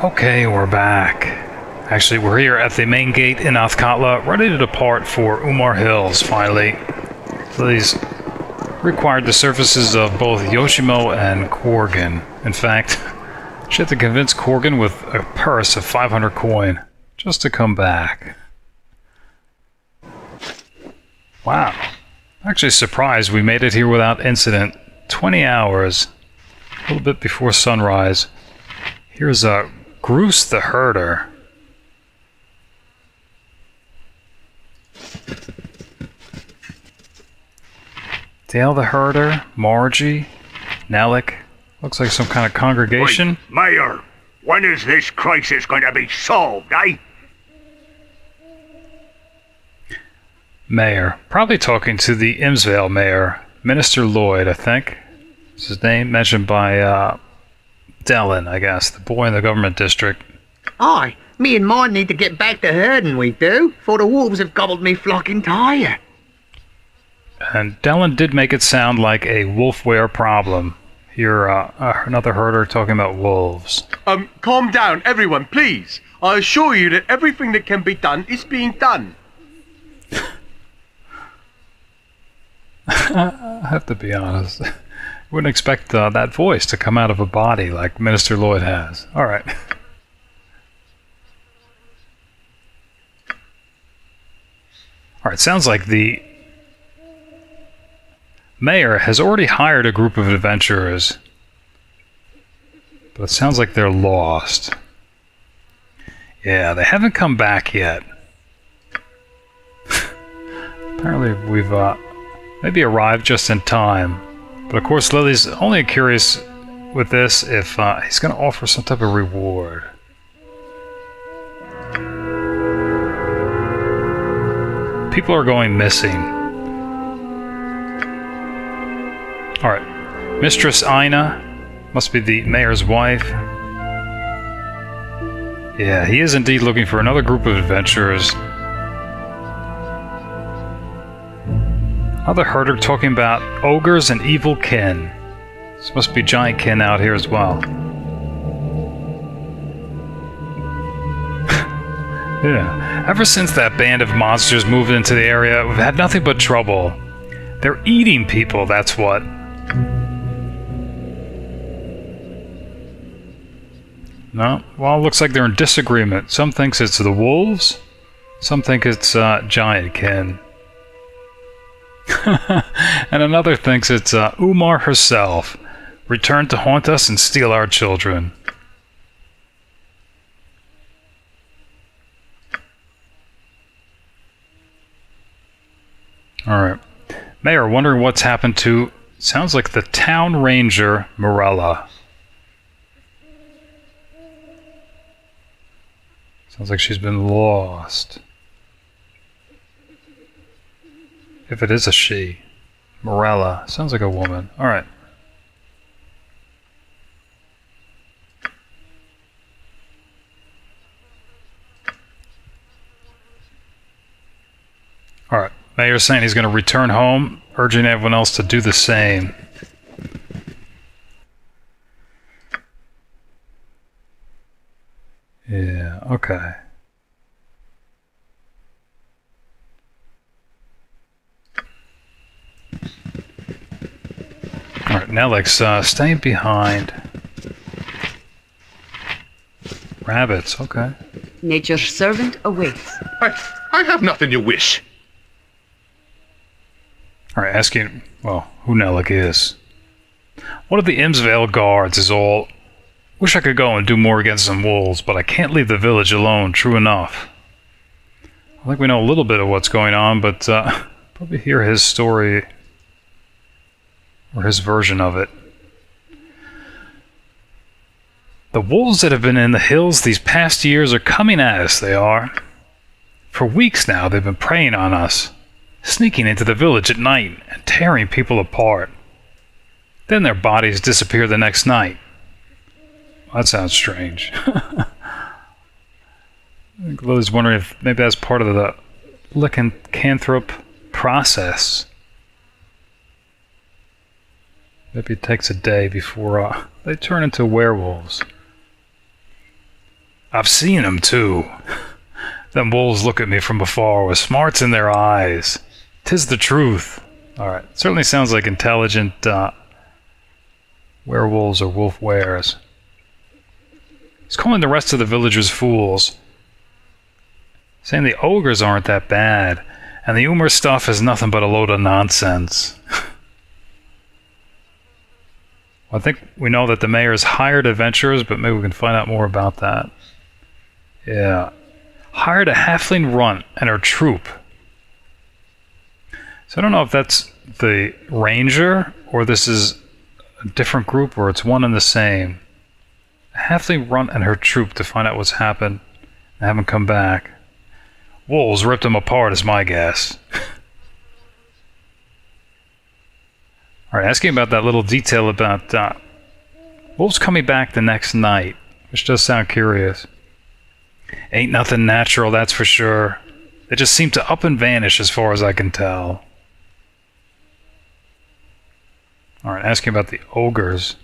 Okay, we're back. Actually, we're here at the main gate in Athkatla, ready to depart for Umar Hills, finally. These required the services of both Yoshimo and Korgan. In fact, she had to convince Korgan with a purse of 500 coin just to come back. Wow. Actually surprised we made it here without incident. 20 hours, a little bit before sunrise. Here's Groose the Herder. Dale the Herder, Margie, Nellick. Looks like some kind of congregation. Wait, Mayor, when is this crisis going to be solved, eh? Mayor. Probably talking to the Imnesvale mayor. Minister Lloyd, I think. Is his name mentioned by Dellin, I guess, the boy in the government district. Aye, me and mine need to get back to herding, we do, for the wolves have gobbled me flock entire. And Dellin did make it sound like a wolfware problem. Here, another herder talking about wolves. Calm down, everyone, please. I assure you that everything that can be done is being done. I have to be honest. Wouldn't expect that voice to come out of a body like Minister Lloyd has. Alright. Alright, sounds like the mayor has already hired a group of adventurers. But it sounds like they're lost. Yeah, they haven't come back yet. Apparently we've maybe arrived just in time. But of course, Lilly's only curious with this if he's going to offer some type of reward. People are going missing. Alright. Mistress Ina must be the mayor's wife. Yeah, he is indeed looking for another group of adventurers. Another herder talking about ogres and evil kin. This must be giant kin out here as well. Yeah. Ever since that band of monsters moved into the area, we've had nothing but trouble. They're eating people, that's what. No? Well, it looks like they're in disagreement. Some thinks it's the wolves. Some think it's giant kin. And another thinks it's Umar herself, returned to haunt us and steal our children. Alright. Mayor wondering what's happened to, sounds like the town ranger, Morella. Sounds like she's been lost. If it is a she. Morella. Sounds like a woman. Alright. Alright. Mayor's saying he's going to return home, urging everyone else to do the same. Yeah, okay. Alright, Nellick's staying behind. Rabbits, okay. Nature's servant awaits. I have nothing you wish. Alright, asking, well, who Nellick is. One of the Imnesvale guards is all, wish I could go and do more against some wolves, but I can't leave the village alone, true enough. I think we know a little bit of what's going on, but probably hear his story, or his version of it. The wolves that have been in the hills these past years are coming at us, they are. For weeks now they've been preying on us, sneaking into the village at night and tearing people apart. Then their bodies disappear the next night. That sounds strange. I think Lily's wondering if maybe that's part of the lycanthrope process. Maybe it takes a day before they turn into werewolves. I've seen them too. Them wolves look at me from afar with smarts in their eyes. 'Tis the truth. Alright, certainly sounds like intelligent werewolves or wolf wares. He's calling the rest of the villagers fools, saying the ogres aren't that bad, and the Umar stuff is nothing but a load of nonsense. I think we know that the mayor's hired adventurers, but maybe we can find out more about that. Yeah. Hired a halfling runt and her troop. So I don't know if that's the ranger, or this is a different group, or it's one and the same. A halfling runt and her troop to find out what's happened and haven't come back. Wolves ripped them apart is my guess. Alright, asking about that little detail about wolves coming back the next night, which does sound curious. Ain't nothing natural, that's for sure. They just seem to up and vanish as far as I can tell. Alright, asking about the ogres.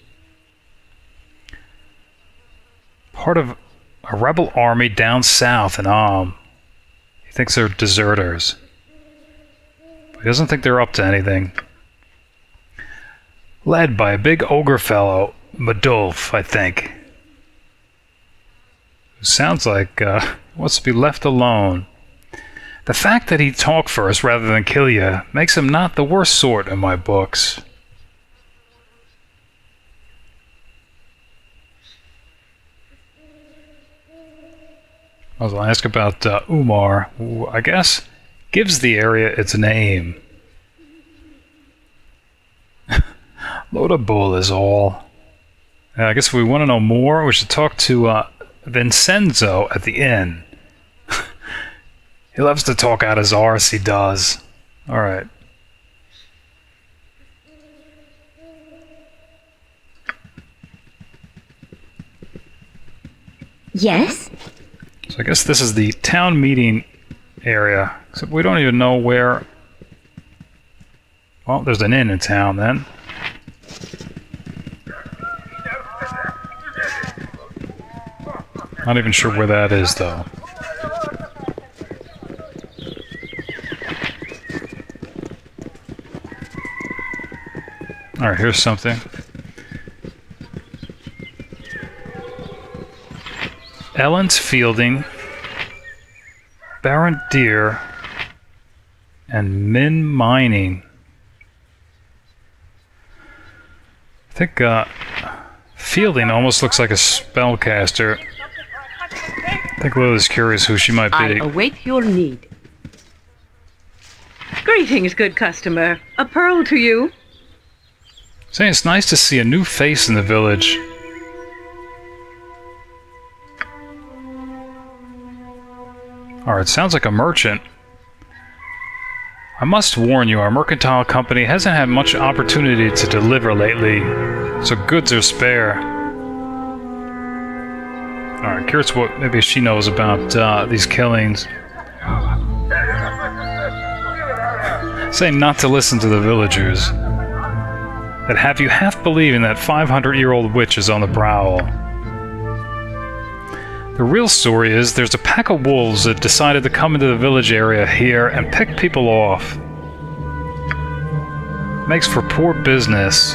Part of a rebel army down south in He thinks they're deserters. But he doesn't think they're up to anything. Led by a big ogre fellow, Madolf, I think. Who sounds like he wants to be left alone. The fact that he'd talk first rather than kill you makes him not the worst sort in my books. I'll ask about Umar, who I guess gives the area its name. Load of bull is all. I guess if we want to know more, we should talk to Vincenzo at the inn. He loves to talk out his arse, he does. Alright. Yes? So I guess this is the town meeting area. Except we don't even know where... Well, there's an inn in town then. Not even sure where that is, though. Alright, here's something. Ellen's Fielding, Barrent Deer, and Min Mining. I think Fielding almost looks like a spellcaster. I think Lily's curious who she might be. I await your need. Greetings, good customer. A pearl to you. Saying it's nice to see a new face in the village. Alright, sounds like a merchant. I must warn you, our mercantile company hasn't had much opportunity to deliver lately, so goods are spare. Alright, curious what maybe she knows about these killings. Saying not to listen to the villagers. That have you half believing that 500-year-old witch is on the prowl. The real story is there's a pack of wolves that decided to come into the village area here and pick people off. Makes for poor business.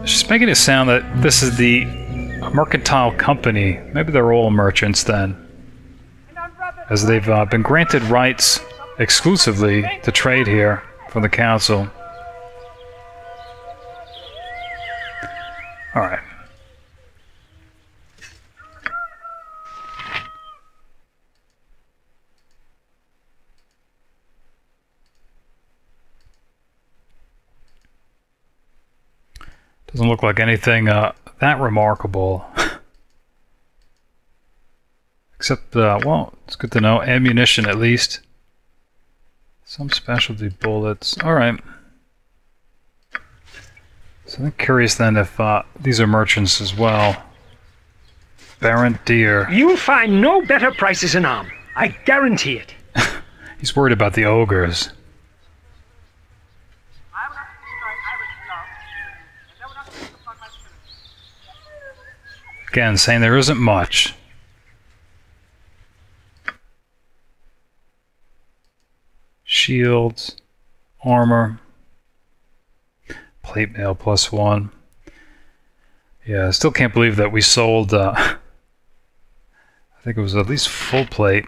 She's making it sound that this is the mercantile company. Maybe they're all merchants then. As they've been granted rights exclusively to trade here from the council. Alright. Doesn't look like anything that remarkable. Except, well, it's good to know. Ammunition, at least. Some specialty bullets. Alright. So I'm curious then if these are merchants as well. Barrent Deer. You'll find no better prices in Arm. I guarantee it. He's worried about the ogres. Again, saying there isn't much. Shields, armor, plate mail +1. Yeah, I still can't believe that we sold, I think it was at least full plate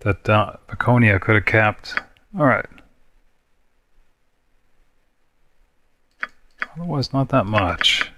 that Baconia could have kept. Alright. Otherwise, not that much.